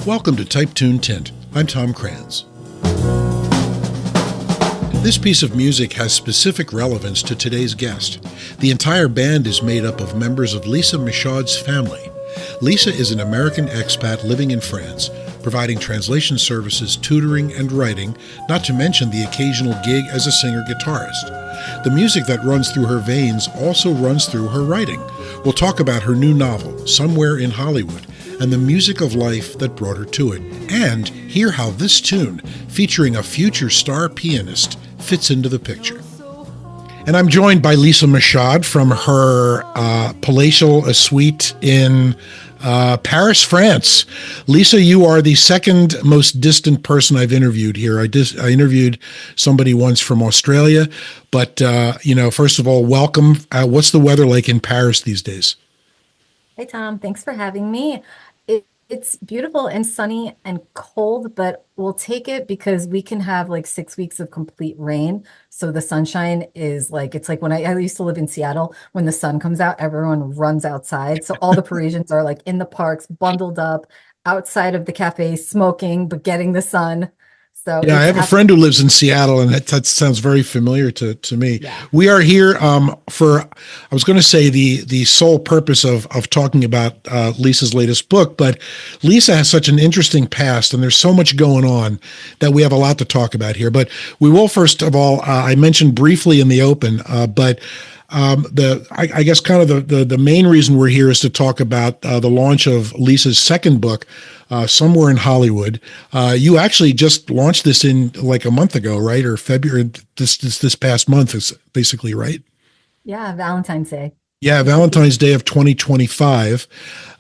Welcome to Type Tune Tint. I'm Tom Kranz. This piece of music has specific relevance to today's guest. The entire band is made up of members of Lisa Michaud's family. Lisa is an American expat living in France, providing translation services, tutoring, and writing, not to mention the occasional gig as a singer-guitarist. The music that runs through her veins also runs through her writing. We'll talk about her new novel, Somewhere in Hollywood, and the music of life that brought her to it, and hear how this tune, featuring a future star pianist, fits into the picture. And I'm joined by Lisa Michaud from her palatial suite in Paris, France. Lisa, you are the second most distant person I've interviewed here. I interviewed somebody once from Australia, but first of all, welcome. What's the weather like in Paris these days? Hey, Tom, thanks for having me. It's beautiful and sunny and cold, but we'll take it because we can have like 6 weeks of complete rain. So the sunshine is like, it's like when I used to live in Seattle, when the sun comes out, everyone runs outside. So all the Parisians are like in the parks, bundled up, outside of the cafe, smoking, but getting the sun. So Yeah, I have a friend who lives in Seattle, and that sounds very familiar to me. yeah. We are here for, I was going to say the sole purpose of talking about Lisa's latest book, but Lisa has such an interesting past, and there's so much going on that we have a lot to talk about here. But we will, first of all, I mentioned briefly in the open, but I guess kind of the main reason we're here is to talk about the launch of Lisa's second book, Somewhere in Hollywood. You actually just launched this in like a month ago, right? Or February, this past month is basically, right? Yeah, Valentine's Day. Yeah, Valentine's Day of 2025.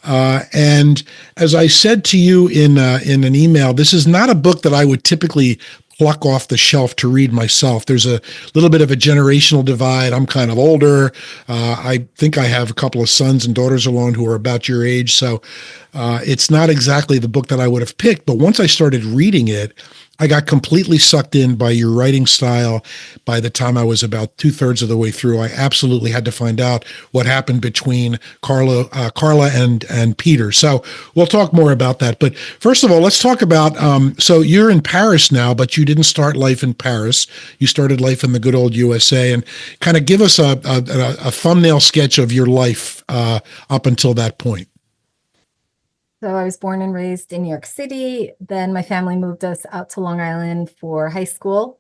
And as I said to you in an email, this is not a book that I would typically pluck off the shelf to read myself. There's a little bit of a generational divide. I'm kind of older. I think I have a couple of sons and daughters alone who are about your age. So it's not exactly the book that I would have picked. But once I started reading it, I got completely sucked in by your writing style. By the time I was about 2/3 of the way through, I absolutely had to find out what happened between Carla and Peter. So we'll talk more about that. But first of all, let's talk about, so you're in Paris now, but you didn't start life in Paris. You started life in the good old USA, and kind of give us a thumbnail sketch of your life up until that point. So I was born and raised in New York City. Then my family moved us out to Long Island for high school.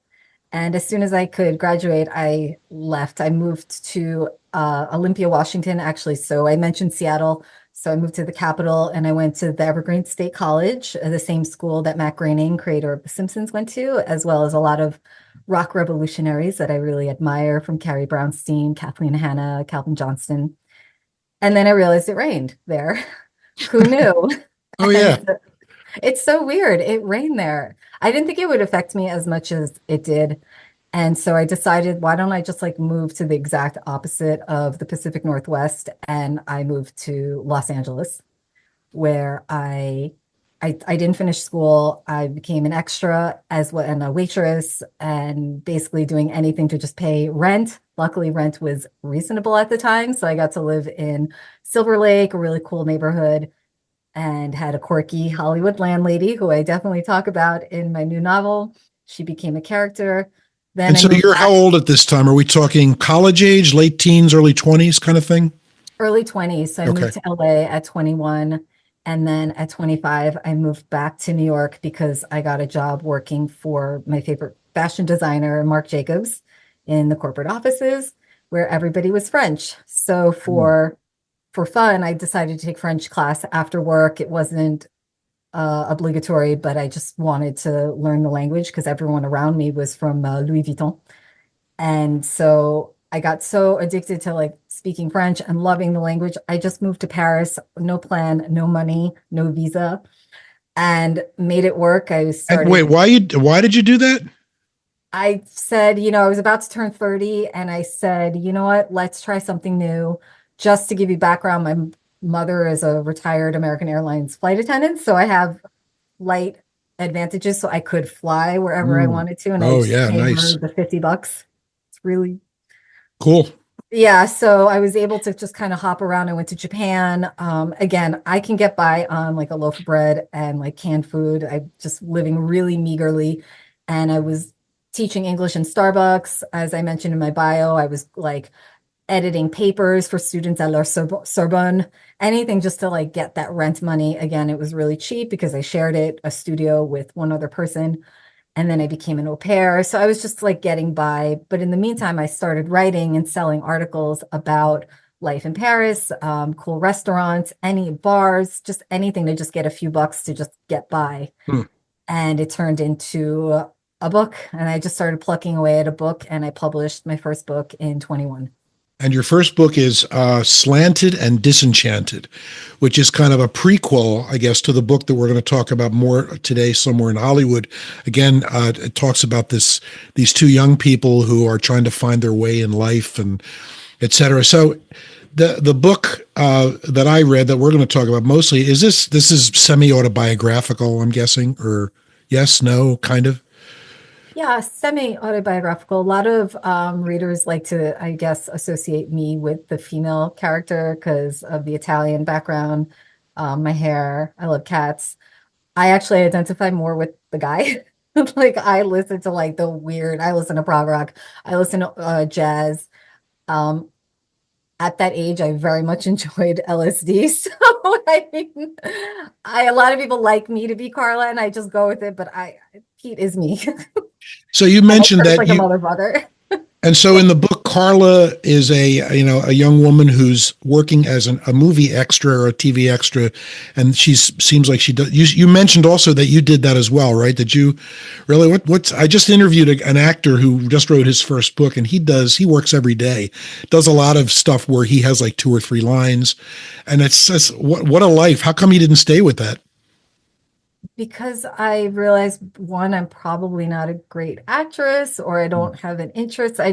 And as soon as I could graduate, I left. I moved to Olympia, Washington, actually. So I mentioned Seattle. So I moved to the capital and I went to the Evergreen State College, the same school that Matt Groening, creator of The Simpsons, went to, as well as a lot of rock revolutionaries that I really admire, from Carrie Brownstein, Kathleen Hanna, Calvin Johnston. And then I realized it rained there. Who knew? Oh, yeah. And it's so weird. It rained there. I didn't think it would affect me as much as it did. And so I decided, why don't I just like move to the exact opposite of the Pacific Northwest? And I moved to Los Angeles, where I didn't finish school. I became an extra as well and a waitress, and basically doing anything to just pay rent. Luckily, rent was reasonable at the time, so I got to live in Silver Lake, a really cool neighborhood, and had a quirky Hollywood landlady who I definitely talk about in my new novel. She became a character. Then And I so moved you're back how old at this time? Are we talking college age, late teens, early 20s kind of thing? early 20s. So I Okay. moved to LA at 21. And then at 25, I moved back to New York because I got a job working for my favorite fashion designer, Marc Jacobs, in the corporate offices where everybody was French. So for fun, I decided to take French class after work. It wasn't obligatory, but I just wanted to learn the language because everyone around me was from Louis Vuitton. And so I got so addicted to like speaking French and loving the language. I just moved to Paris, no plan, no money, no visa, and made it work. And wait, why did you do that? I said, I was about to turn 30, and I said, you know what, let's try something new. Just to give you background, my mother is a retired American Airlines flight attendant, so I have flight advantages, so I could fly wherever I Mm. wanted to, and I Oh, just yeah, pay her nice. the $50. It's really Cool. Yeah, so I was able to just kind of hop around. I went to Japan. Again, I can get by on like a loaf of bread and like canned food. I just living really meagerly. And I was teaching English in Starbucks. As I mentioned in my bio, I was like editing papers for students at La Sorbonne, anything just to like get that rent money. Again, it was really cheap because I shared a studio with one other person. And then I became an au pair. So I was just like getting by. But in the meantime, I started writing and selling articles about life in Paris, cool restaurants, any bars, just anything to just get a few bucks to just get by. Hmm. And it turned into a book. And I just started plucking away at a book. And I published my first book in 21. And your first book is Slanted and Disenchanted, which is kind of a prequel, I guess, to the book that we're going to talk about more today, Somewhere in Hollywood. Again, it talks about these two young people who are trying to find their way in life and et cetera. So the book that I read that we're going to talk about mostly this is semi-autobiographical, I'm guessing, or yes, no, kind of. Yeah, semi-autobiographical. A lot of readers like to, I guess, associate me with the female character because of the Italian background, my hair. I love cats. I actually identify more with the guy. Like I listen to like the weird, I listen to prog rock, I listen to jazz. Um, at that age, I very much enjoyed LSD. So I mean, a lot of people like me to be Carla, and I just go with it. But Pete is me. So you I mentioned curse that like a you mother brother. And so in the book, Carla is a young woman who's working as a movie extra or a TV extra, and she seems like she does. You mentioned also that you did that as well, right? Did you really? What's I just interviewed an actor who just wrote his first book, and he works every day, does a lot of stuff where he has like 2 or 3 lines, and it's just what a life. How come he didn't stay with that? Because I realized one, I'm probably not a great actress or I don't have an interest. I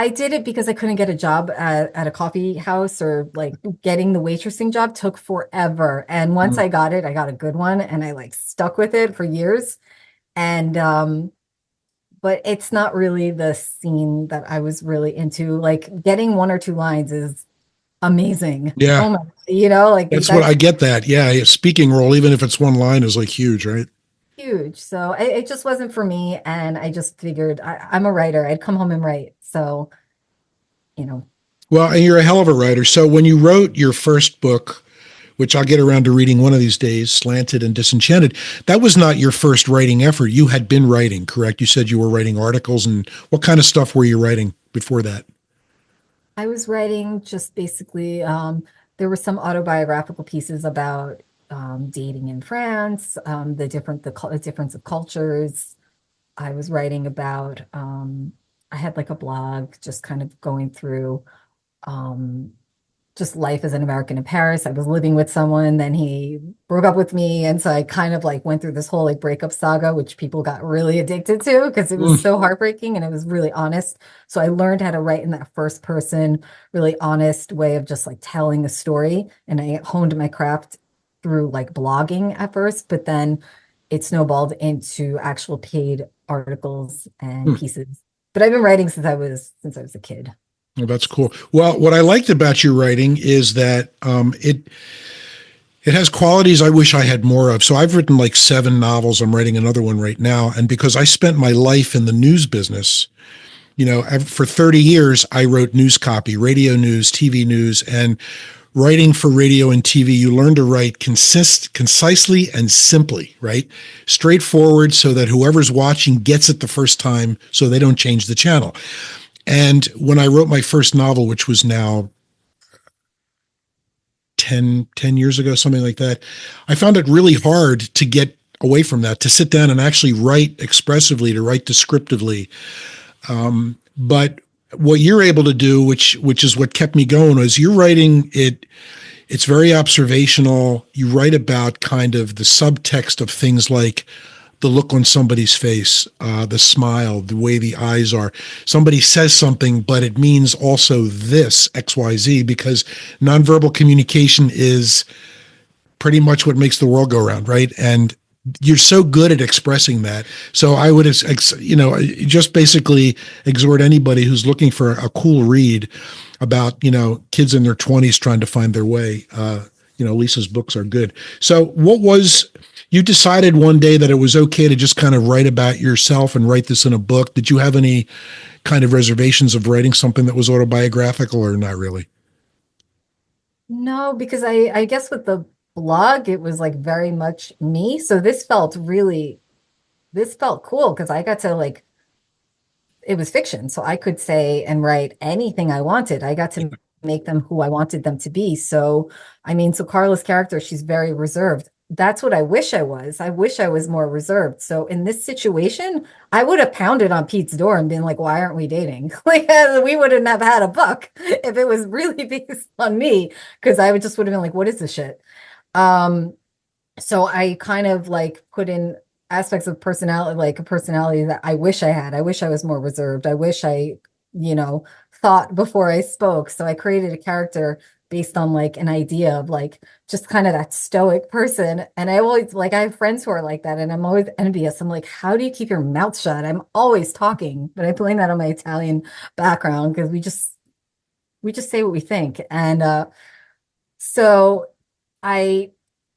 did it because I couldn't get a job at a coffee house or like getting the waitressing job took forever. And once Mm. I got it, I got a good one and I like stuck with it for years. And but it's not really the scene that I was really into. Like getting one or two lines is amazing. Yeah, Oh my, like that's what that's I get. That a speaking role, even if it's one line, is like huge, right? huge. So it just wasn't for me. And I just figured I'm a writer. I'd come home and write. So, you know, Well, and you're a hell of a writer. So when you wrote your first book, which I'll get around to reading one of these days, Slanted and Disenchanted, that was not your first writing effort. You had been writing, correct? You said you were writing articles, and what kind of stuff were you writing before that? I was writing just basically, there were some autobiographical pieces about dating in France, the difference of cultures. I was writing about, I had like a blog just kind of going through um, just life as an American in Paris. I was living with someone, then he broke up with me. And so I kind of like went through this whole like breakup saga, which people got really addicted to because it was Mm. so heartbreaking and it was really honest. So I learned how to write in that first person, really honest way of just like telling a story. And I honed my craft through like blogging at first, but then it snowballed into actual paid articles and Hmm. pieces. But I've been writing since I was a kid. Well, that's cool. Well, what I liked about your writing is that it has qualities I wish I had more of. So I've written like 7 novels. I'm writing another one right now, and because I spent my life in the news business, for 30 years, I wrote news copy, radio news, TV news, and writing for radio and TV, you learn to write concisely and simply, right? Straightforward so that whoever's watching gets it the first time so they don't change the channel. And when I wrote my first novel, which was now 10 years ago, something like that, I found it really hard to get away from that, to sit down and actually write expressively, to write descriptively. But what you're able to do, which is what kept me going, is you're writing it. It's very observational. You write about kind of the subtext of things like the look on somebody's face, the smile, the way the eyes are. Somebody says something, but it means also this XYZ, because nonverbal communication is pretty much what makes the world go round, right? And you're so good at expressing that. So I would, just basically exhort anybody who's looking for a cool read about, kids in their 20s trying to find their way. Lisa's books are good. So you decided one day that it was okay to just kind of write about yourself and write this in a book. Did you have any kind of reservations of writing something that was autobiographical or not really? No, because I guess with the blog, it was like very much me. So this felt cool because I got to like, it was fiction. So I could say and write anything I wanted. I got to make them who I wanted them to be. So, I mean, so Carla's character, she's very reserved. That's what I wish I was. I wish I was more reserved. So in this situation, I would have pounded on Pete's door and been like, why aren't we dating? Like we wouldn't have had a book if it was really based on me, because would have been like, what is this shit? Um, so I kind of like put in aspects of personality, like a personality that I wish I had. I wish I was more reserved. I wish I, you know, thought before I spoke. So I created a character based on like an idea of like just kind of that stoic person. And I always like, I have friends who are like that, and I'm always envious. I'm like, how do you keep your mouth shut? I'm always talking, but I blame that on my Italian background because we just say what we think. And so I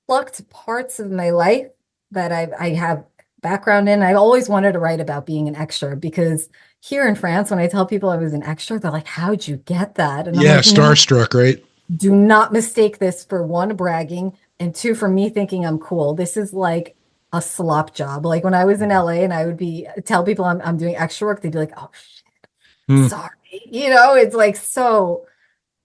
plucked parts of my life that I have background in. I always wanted to write about being an extra because here in France, when I tell people I was an extra, they're like, how'd you get that? And I'm Yeah, like, no, starstruck, right? do not mistake this for one, bragging, and two, for me thinking I'm cool. This is like a slop job. Like when I was in LA and I would tell people I'm doing extra work, they'd be like, oh, Hmm. sorry. It's like so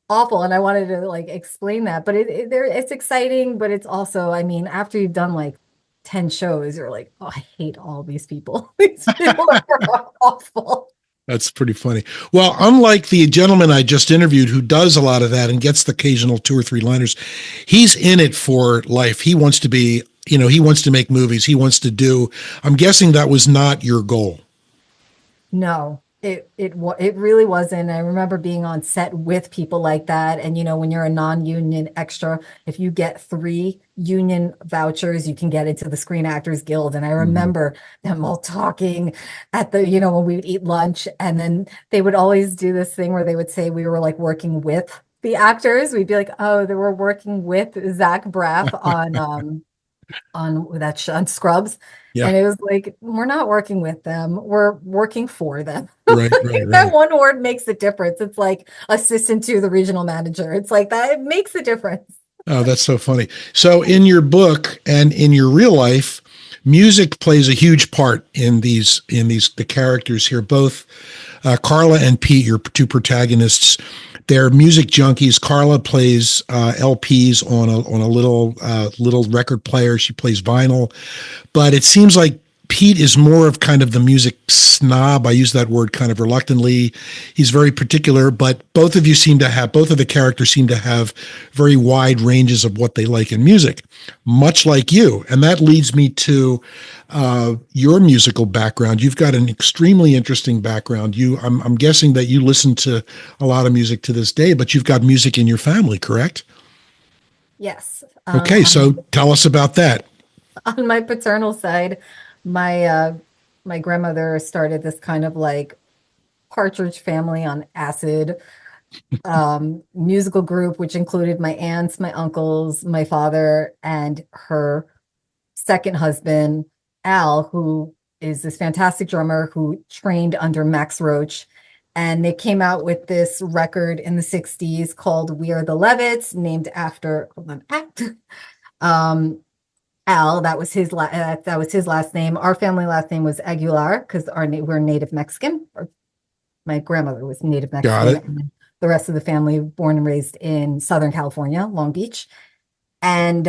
awful, and I wanted to like explain that, but it's exciting, but it's also, I mean, after you've done like 10 shows, you're like, oh, I hate all these people. These people are awful. That's pretty funny. Well, unlike the gentleman I just interviewed who does a lot of that and gets the occasional two or three liners, he's in it for life. He wants to be, he wants to make movies. He wants to do, I'm guessing that was not your goal. No, it really wasn't. I remember being on set with people like that. And when you're a non-union extra, if you get 3 union vouchers, you can get into the Screen Actors Guild. And I Mhm. remember them all talking at when we would eat lunch, and then they would always do this thing where they would say we were like working with the actors. We'd be like, oh, they were working with Zach Braff on Scrubs. Yeah, And it was like, we're not working with them, we're working for them. right, right, That right. one word makes a difference. It's like assistant to the regional manager. It's like that, it makes a difference. Oh, that's so funny. So, in your book and in your real life, music plays a huge part in these the characters here. Both Carla and Pete, your two protagonists, they're music junkies. Carla plays LPs on a little record player. She plays vinyl, but it seems like Pete is more of kind of the music snob. I use that word kind of reluctantly. He's very particular, but both of the characters seem to have very wide ranges of what they like in music, much like you. And that leads me to your musical background. You've got an extremely interesting background. I'm guessing that you listen to a lot of music to this day, but you've got music in your family, correct? Yes. Okay, so tell us about that. On my paternal side, my grandmother started this kind of like Partridge Family on acid musical group, which included my aunts, my uncles, my father, and her second husband, Al, who is this fantastic drummer who trained under Max Roach. And they came out with this record in the 60s called We Are the Levitts, named after, hold on, um, Al. That was his last name. Our family last name was Aguilar because we're native Mexican. My grandmother was native Got Mexican, it. and the rest of the family born and raised in Southern California, Long Beach. And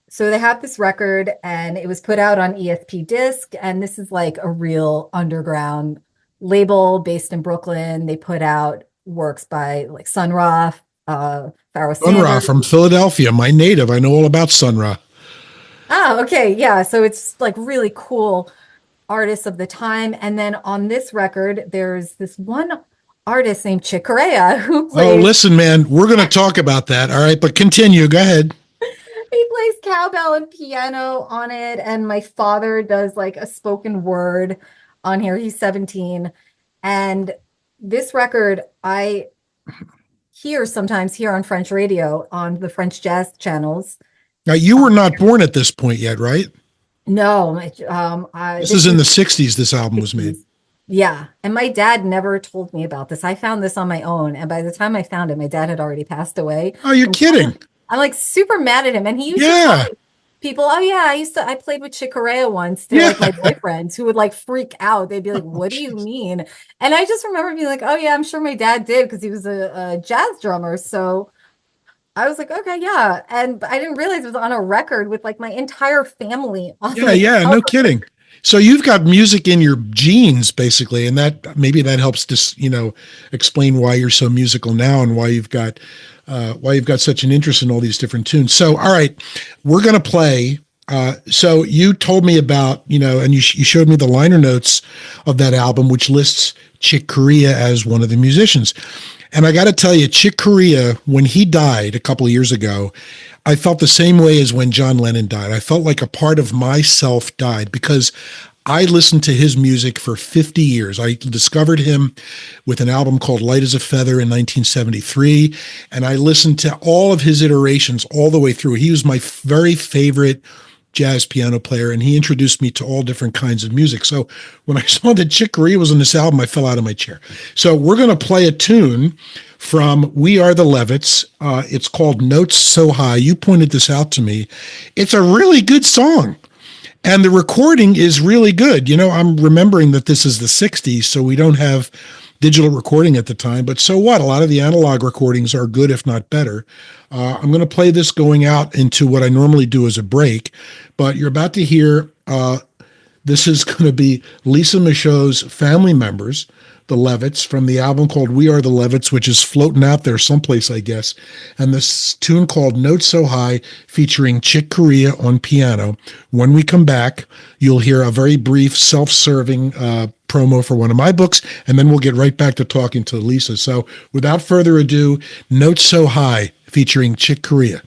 so they had this record, and it was put out on ESP disc. And this is like a real underground label based in Brooklyn. They put out works by like Sun Ra, Pharoah Sun Ra Sanders. from Philadelphia, my native. I know all about Sun Ra. Oh, okay. Yeah. So it's like really cool artists of the time. And then on this record, there's this one artist named Chick Corea who Oh, plays listen, man, we're going to talk about that. All right, but continue. Go ahead. he plays cowbell and piano on it, and my father does like a spoken word on here. He's 17. And this record I sometimes hear on French radio on the French jazz channels. Now, you were not born at this point yet, right? No, This is in the 60s this album was made. Yeah. And my dad never told me about this. I found this on my own. And by the time I found it, my dad had already passed away. Oh, you're kidding. I'm like super mad at him. And he used to tell people, oh yeah, I played with Chick Corea once. They're like my boyfriends who would like freak out. They'd be like, what do you mean? And I just remember being like, oh yeah, I'm sure my dad did because he was a jazz drummer. So I was like, okay, yeah. And I didn't realize it was on a record with like my entire family. No kidding. So you've got music in your genes, basically, and that maybe that helps to explain why you're so musical now and why you've got such an interest in all these different tunes. So, all right, we're going to play. So you told me about and you showed me the liner notes of that album, which lists Chick Corea as one of the musicians. And I got to tell you, Chick Corea, when he died a couple of years ago, I felt the same way as when John Lennon died. I felt like a part of myself died because I listened to his music for 50 years. I discovered him with an album called Light as a Feather in 1973, and I listened to all of his iterations all the way through. He was my very favorite jazz piano player, and he introduced me to all different kinds of music. So when I saw that Chick Corea was on this album, I fell out of my chair. So we're going to play a tune from We Are the Levitts. It's called Notes So High. You pointed this out to me. It's a really good song. And the recording is really good. I'm remembering that this is the 60s, so we don't have digital recording at the time. But so what? A lot of the analog recordings are good, if not better. I'm going to play this going out into what I normally do as a break. But you're about to hear, this is going to be Lisa Michaud's family members, the Levitts, from the album called We Are the Levitts, which is floating out there someplace, I guess. And this tune called Notes So High, featuring Chick Corea on piano. When we come back, you'll hear a very brief self-serving promo for one of my books, and then we'll get right back to talking to Lisa. So without further ado, Notes So High, featuring Chick Corea.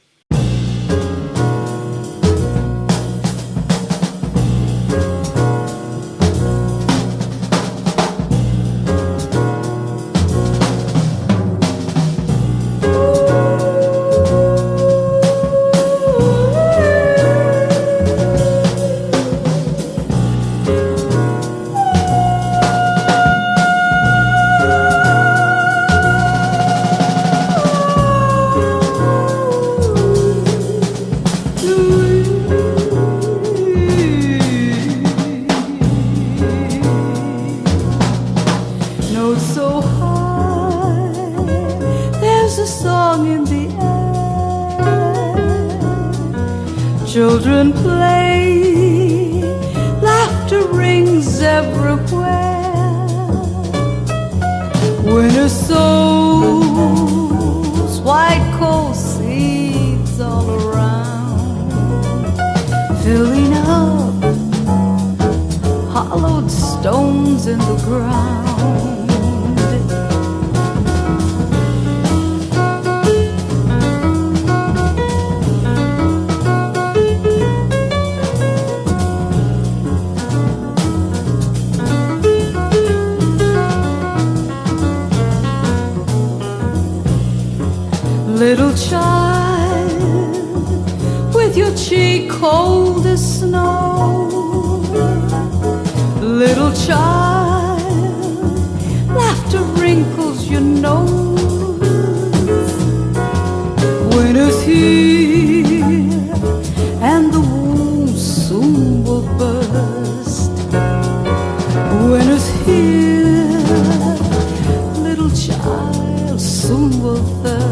Children play, laughter rings everywhere. Winter sows white coal seeds all around, filling up hollowed stones in the ground. Little child, with your cheek cold as snow. Little child, laughter wrinkles your nose. Winter's here, and the wounds soon will burst. Winter's here, little child, soon will thirst.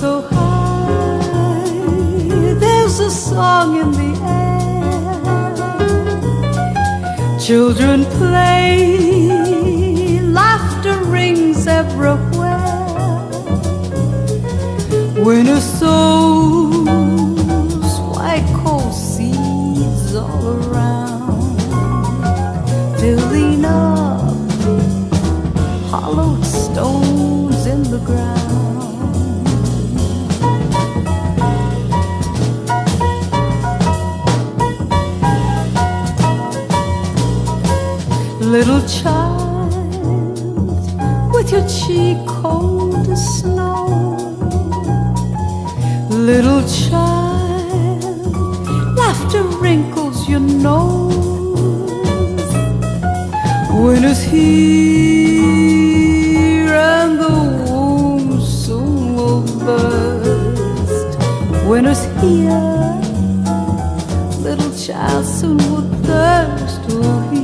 so high, there's a song in the air. Children play, laughter rings everywhere. Winter sows white coal seeds all around, filling up hollowed stones in the ground. Little child, with your cheek cold as snow. Little child, laughter wrinkles your nose. Winter's here and the womb soon will burst. Winter's here, little child soon will thirst. Oh, here.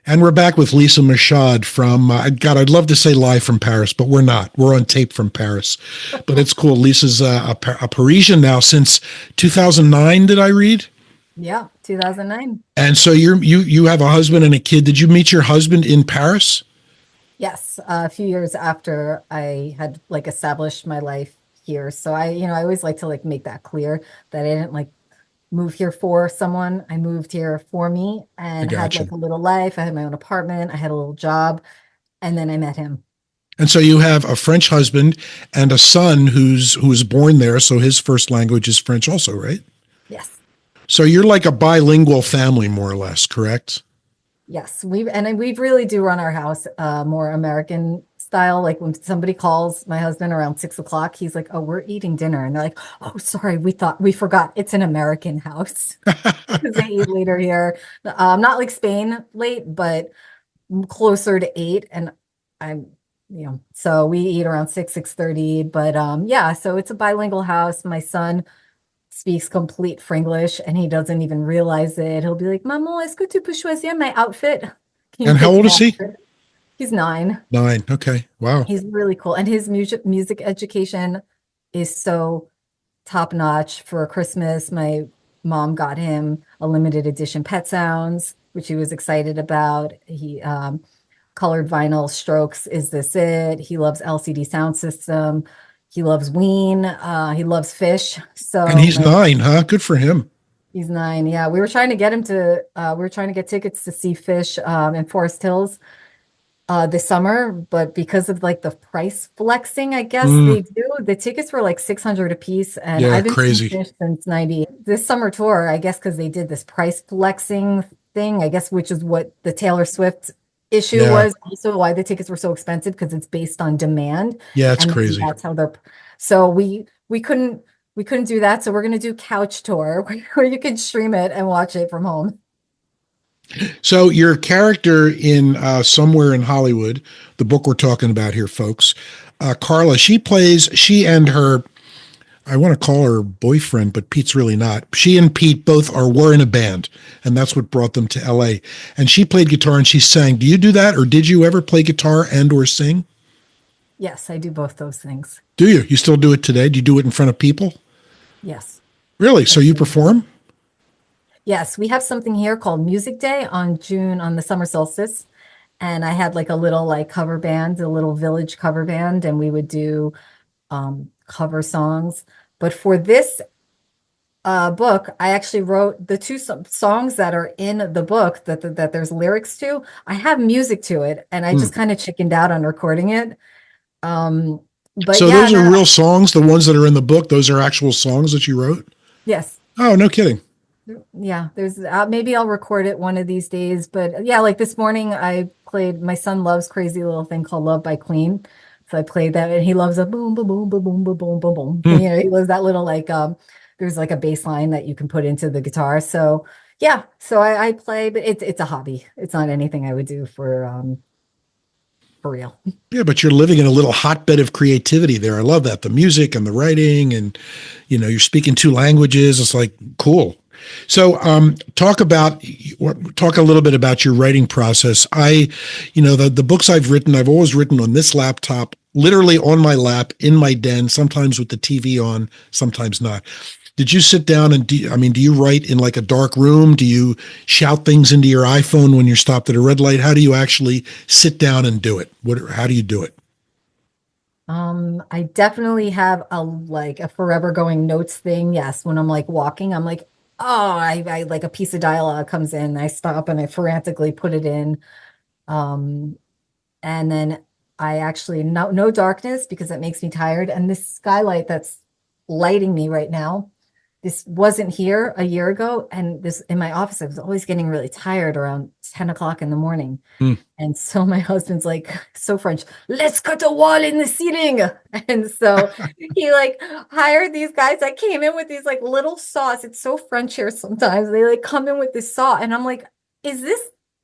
And we're back with Lisa Michaud from, God, I'd love to say live from Paris, but we're not. We're on tape from Paris. But it's cool. Lisa's a Parisian now since 2009, did I read? Yeah, 2009. And so you have a husband and a kid. Did you meet your husband in Paris? Yes, a few years after I had like established my life here. So I always like to like make that clear that I didn't like move here for someone. I moved here for me and had like a little life. I had my own apartment. I had a little job, and then I met him. And so you have a French husband and a son who was born there. So his first language is French also, right? Yes. So you're like a bilingual family, more or less, correct? Yes, we really do run our house more American style. Like when somebody calls my husband around 6 o'clock, he's like, "Oh, we're eating dinner," and they're like, "Oh, sorry, we forgot. It's an American house because they eat later here. Not like Spain late, but closer to 8." And I'm, so we eat around 6:30. But yeah, so it's a bilingual house. My son speaks complete Fringlish and he doesn't even realize it. He'll be like, "Maman, est-ce que tu peux choisir my outfit?" And how old is he? He's 9. 9. Okay. Wow. He's really cool. And his music education is so top notch. For Christmas, my mom got him a limited edition Pet Sounds, which he was excited about. He colored vinyl Strokes, Is This It? He loves LCD Sound System. He loves Ween. He loves Fish. So, and he's 9, huh? Good for him. He's 9. Yeah, we were trying to get tickets to see Fish in Forest Hills this summer, but because of like the price flexing, I guess they do. The tickets were like $600 a piece, and I've been crazy. seeing Fish since '90. This summer tour, I guess, because they did this price flexing thing, I guess, which is what the Taylor Swift issue was. Also, why the tickets were so expensive, because it's based on demand. Yeah, it's crazy. That's how they're. So we couldn't do that. So we're gonna do couch tour where you can stream it and watch it from home. So your character in Somewhere in Hollywood, the book we're talking about here, folks, Carla, she and her, I want to call her boyfriend, but Pete's really not. She and Pete both were in a band, and that's what brought them to LA. And she played guitar and she sang. Do you do that, or did you ever play guitar and or sing? Yes, I do both those things. Do you? You still do it today? Do you do it in front of people? Yes. Really? So you perform? Yes, we have something here called Music Day on the summer solstice. and I had like a little like cover band, a little village cover band, and we would do cover songs. But for this book, I actually wrote the two songs that are in the book that there's lyrics to. I have music to it, and I Hmm. just kind of chickened out on recording it. Um, but So yeah, those are real songs. The ones that are in the book, those are actual songs that you wrote. yes, Oh, no kidding. yeah. There's maybe I'll record it one of these days. But yeah, like this morning, I played. My son loves crazy little thing called "Love" by Queen, so I played that, and he loves a boom, boom, boom, boom, boom, boom, boom, boom, boom. Hmm. You know, he loves that little like there's like a bass line that you can put into the guitar. So yeah, so I play, but it's a hobby. It's not anything I would do for real. Yeah, but you're living in a little hotbed of creativity there. I love that. The music and the writing, and you're speaking two languages. It's like cool. So, talk a little bit about your writing process. The books I've written, I've always written on this laptop, literally on my lap in my den, sometimes with the TV on, sometimes not. Did you sit down and do you write in like a dark room? Do you shout things into your iPhone when you're stopped at a red light? How do you actually sit down and do it? How do you do it? I definitely have a forever going notes thing. Yes, when I'm like walking, I'm like, oh, I like a piece of dialogue comes in, I stop and I frantically put it in. Um, and then I actually no darkness because it makes me tired. And this skylight that's lighting me right now, this wasn't here a year ago. And this in my office, I was always getting really tired around 10 o'clock in the morning. Hmm. And so my husband's like, so French, let's cut a wall in the ceiling. And so he like hired these guys that came in with these like little saws. It's so French here sometimes. They like come in with this saw. And I'm like,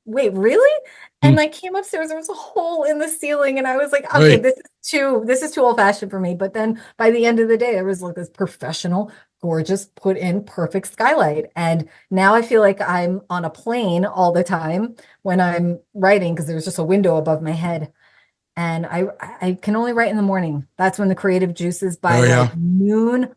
wait, really? Hmm. And I came upstairs, there was a hole in the ceiling, and I was like, okay, Right. this is too old-fashioned for me. But then by the end of the day, there was like this professional, gorgeous, put in perfect skylight. And now I feel like I'm on a plane all the time when I'm writing because there's just a window above my head. And I can only write in the morning. That's when the creative juices by Oh like yeah. noon,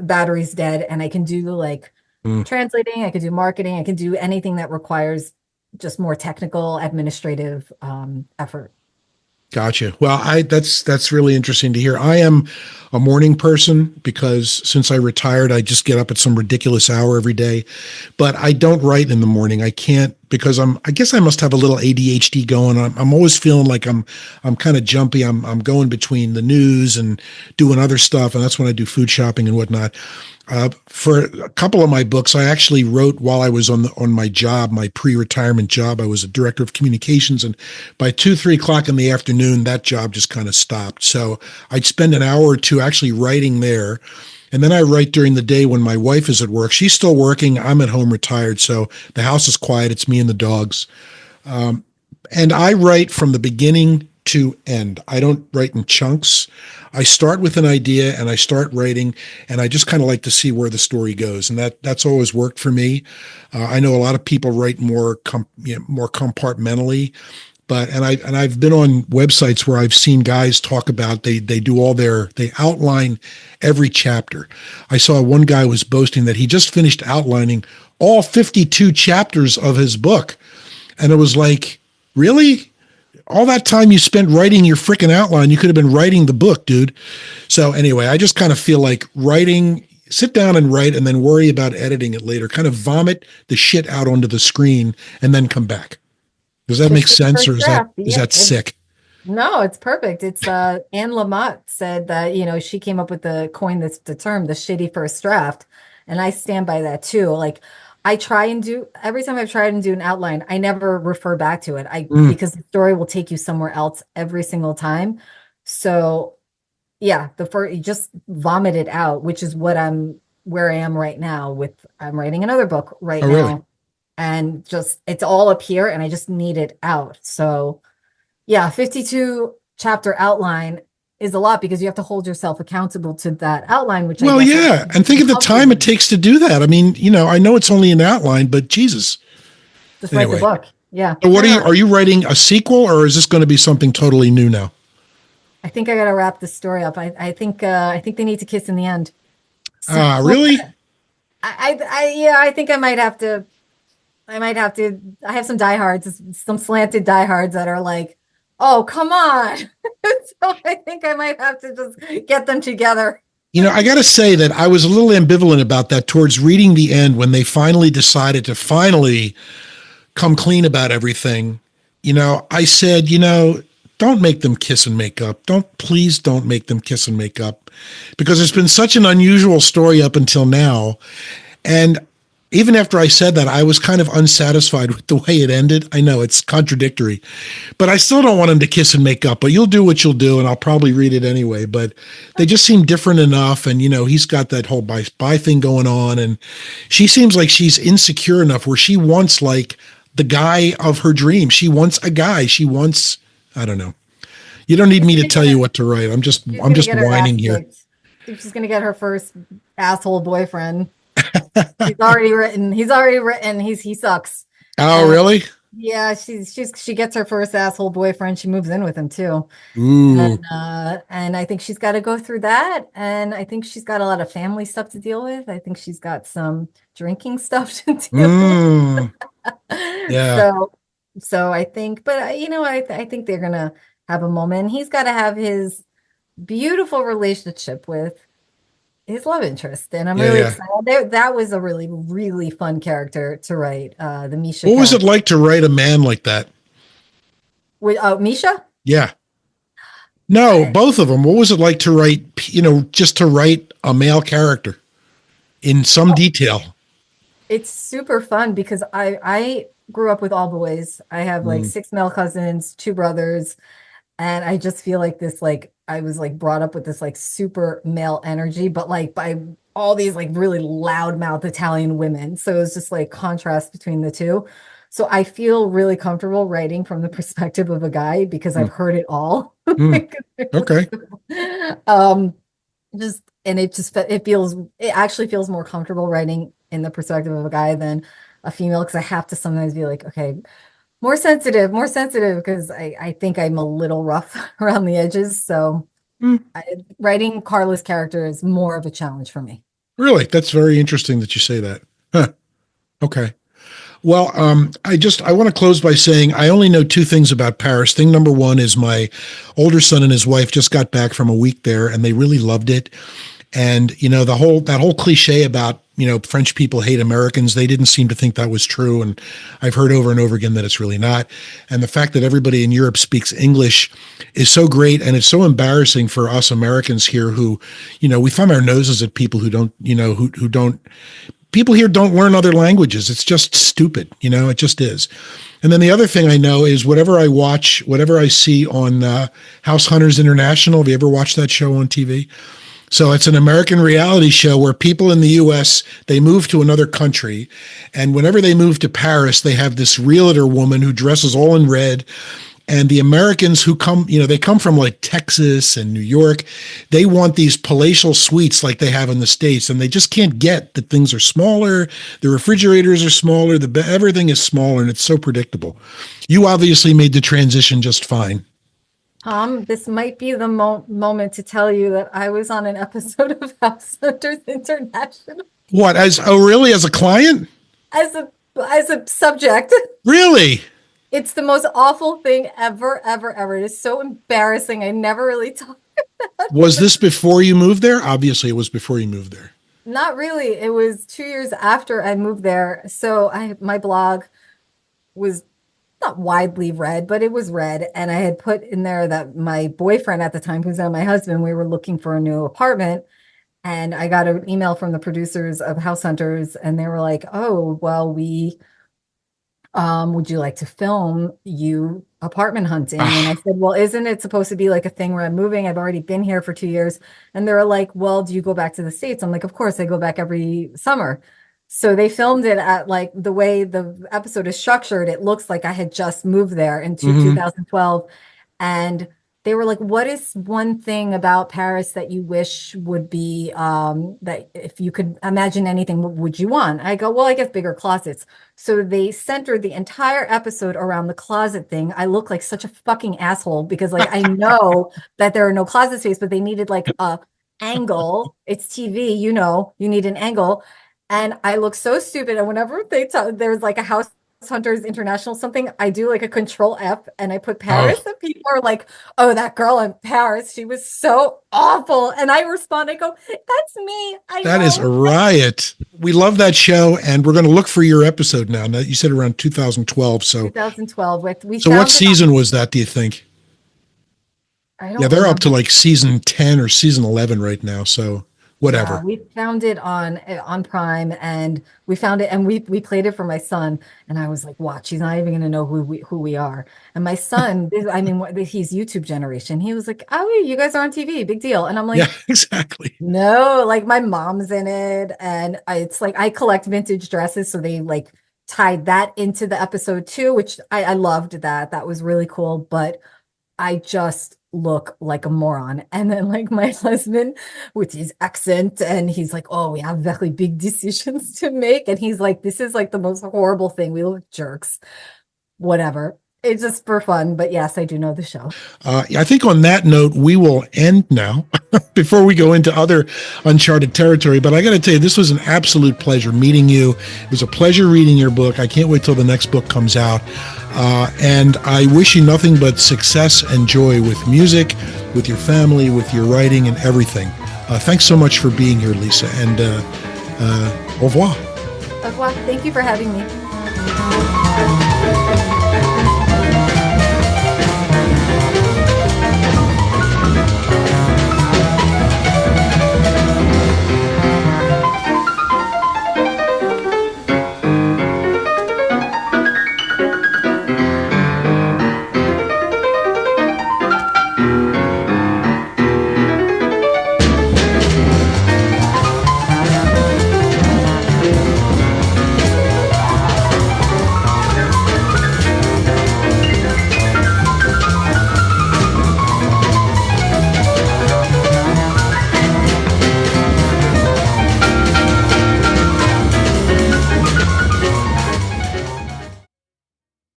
battery's dead, and I can do like Hmm. translating, I can do marketing, I can do anything that requires just more technical administrative effort. Gotcha. Well, that's really interesting to hear. I am a morning person because since I retired, I just get up at some ridiculous hour every day. But I don't write in the morning. I can't because I guess I must have a little ADHD going. I'm always feeling like I'm kind of jumpy. I'm going between the news and doing other stuff, and that's when I do food shopping and whatnot. For a couple of my books, I actually wrote while I was on my job, my pre-retirement job. I was a director of communications, and by 2, 3 o'clock in the afternoon, that job just kind of stopped. So I'd spend an hour or two actually writing there, and then I write during the day when my wife is at work. She's still working. I'm at home retired, so the house is quiet. It's me and the dogs. And I write from the beginning to end. I don't write in chunks. I start with an idea and I start writing, and I just kind of like to see where the story goes, and that's always worked for me. I know a lot of people write more compartmentally, but I've been on websites where I've seen guys talk about they do they outline every chapter. I saw one guy was boasting that he just finished outlining all 52 chapters of his book, and it was like, really? All that time you spent writing your freaking outline, you could have been writing the book, dude. So anyway, I just kind of feel like sit down and write and then worry about editing it later. Kind of vomit the shit out onto the screen and then come back. Does that The make shit sense, or first draft. is that sick? No, it's perfect. It's Anne Lamott said that, she came up with the term, the shitty first draft. And I stand by that too. Like every time I've tried and do an outline, I never refer back to it. Mm. Because the story will take you somewhere else every single time. So yeah, you just vomit it out, which is where I am right now I'm writing another book right Oh, really? now. And just, it's all up here and I just need it out. So yeah, 52 chapter outline is a lot because you have to hold yourself accountable to that outline, which I Well, guess yeah. And think of the time it comfortable. takes to do that. I mean, I know it's only an outline, but Jesus. Just write the Anyway, book. Yeah. so No, no, are you writing a sequel, or is this going to be something totally new now? I think I gotta wrap this story up. I think they need to kiss in the end. So Really? yeah, I think I might have to I might have to. I have some diehards, some slanted diehards that are like, "Oh, come on!" So I think I might have to just get them together. I got to say that I was a little ambivalent about that towards reading the end when they finally decided to finally come clean about everything. I said, don't make them kiss and make up. Please don't make them kiss and make up because it's been such an unusual story up until now. And even after I said that, I was kind of unsatisfied with the way it ended. I know it's contradictory, but I still don't want him to kiss and make up. But you'll do what you'll do, and I'll probably read it anyway. But they just seem different enough, and he's got that whole bye thing going on, and she seems like she's insecure enough where she wants like the guy of her dream. She wants a guy. She wants, I don't know. You don't need me to tell you what to write. I'm just whining here. She's gonna get her first asshole boyfriend. He's already written. He sucks. Oh, really? Yeah, she gets her first asshole boyfriend. She moves in with him too. Ooh. And I think she's got to go through that. And I think she's got a lot of family stuff to deal with. I think she's got some drinking stuff to deal with. Yeah. So I think, but I think they're gonna have a moment. He's got to have his beautiful relationship with his love interest, and I'm really excited. That was a really, really fun character to write. The Misha. What was it like to write a man like that? With Misha? Yeah. No, both of them. What was it like to write? Just to write a male character in some detail. It's super fun because I grew up with all boys. I have like 6 male cousins, 2 brothers, and I just feel like this, like I was like brought up with this like super male energy, but like by all these like really loudmouth Italian women. So it was just like contrast between the two. So I feel really comfortable writing from the perspective of a guy because I've heard it all. Okay. It actually feels more comfortable writing in the perspective of a guy than a female, because I have to sometimes be like, okay, more sensitive, because I think I'm a little rough around the edges. So writing Carla's character is more of a challenge for me. Really? That's very interesting that you say that. Huh. Okay. Well, I want to close by saying I only know 2 things about Paris. Thing number 1 is my older son and his wife just got back from a week there, and they really loved it. And that whole cliche about French people hate Americans, they didn't seem to think that was true, and I've heard over and over again that it's really not. And the fact that everybody in Europe speaks English is so great, and it's so embarrassing for us Americans here who, we thumb our noses at people who don't, who don't. People here don't learn other languages. It's just stupid, it just is. And then the other thing I know is whatever I watch, whatever I see on House Hunters International. Have you ever watched that show on TV? So it's an American reality show where people in the U.S., they move to another country. And whenever they move to Paris, they have this realtor woman who dresses all in red. And the Americans who come, they come from like Texas and New York. They want these palatial suites like they have in the States. And they just can't get that things are smaller. The refrigerators are smaller. Everything is smaller, and it's so predictable. You obviously made the transition just fine. Tom, this might be the moment to tell you that I was on an episode of House Hunters International. What? Really? As a client? As a subject. Really? It's the most awful thing ever, ever, ever. It is so embarrassing. I never really talk about it. Was this before you moved there? Obviously, it was before you moved there. Not really. It was 2 years after I moved there. So my blog was not widely read, but it was read. And I had put in there that my boyfriend at the time, who's now my husband, we were looking for a new apartment. And I got an email from the producers of House Hunters, and they were like, "Oh, well, would you like to film you apartment hunting?" And I said, "Well, isn't it supposed to be like a thing where I'm moving? I've already been here for 2 years." And they're like, "Well, do you go back to the States?" I'm like, "Of course, I go back every summer." So they filmed it at like the way the episode is structured. It looks like I had just moved there in 2012. And they were like, "What is one thing about Paris that you wish would be, that if you could imagine anything, what would you want?" I go, "Well, I guess bigger closets." So they centered the entire episode around the closet thing. I look like such a fucking asshole because like I know that there are no closet space, but they needed like a angle. It's TV, you need an angle. And I look so stupid. And whenever there's like a house Hunters International something, I do like a control F and I put Paris, Oh, and people are like, oh, that girl in Paris, she was so awful. And I respond, I go, that's me. I that is a know. riot. We love that show, and we're going to look for your episode now. Now, you said around 2012. So, 2012 with we so what found it on, season was that, do you think? I Yeah, don't they're up to remember. like season 10 or season 11 right now. So, Yeah, whatever. we found it on Prime, and we found it and we played it for my son, and I was like, watch, he's not even gonna know who we are. And my son, I mean, he's YouTube generation. He was like, oh, you guys are on TV, big deal. And I'm Yeah, like, exactly. no, like my mom's in it, and it's like I collect vintage dresses, so they like tied that into the episode too, which I loved that. That was really cool, but I just look like a moron. And then like my husband with his accent, and he's like, oh, we have very big decisions to make. And he's like, this is like the most horrible thing. We look jerks, whatever. It's just for fun. But yes, I do know the show. I think on that note, we will end now before we go into other uncharted territory. But I got to tell you, this was an absolute pleasure meeting you. It was a pleasure reading your book. I can't wait till the next book comes out. And I wish you nothing but success and joy with music, with your family, with your writing and everything. Thanks so much for being here, Lisa, and au revoir. Au revoir. Thank you for having me.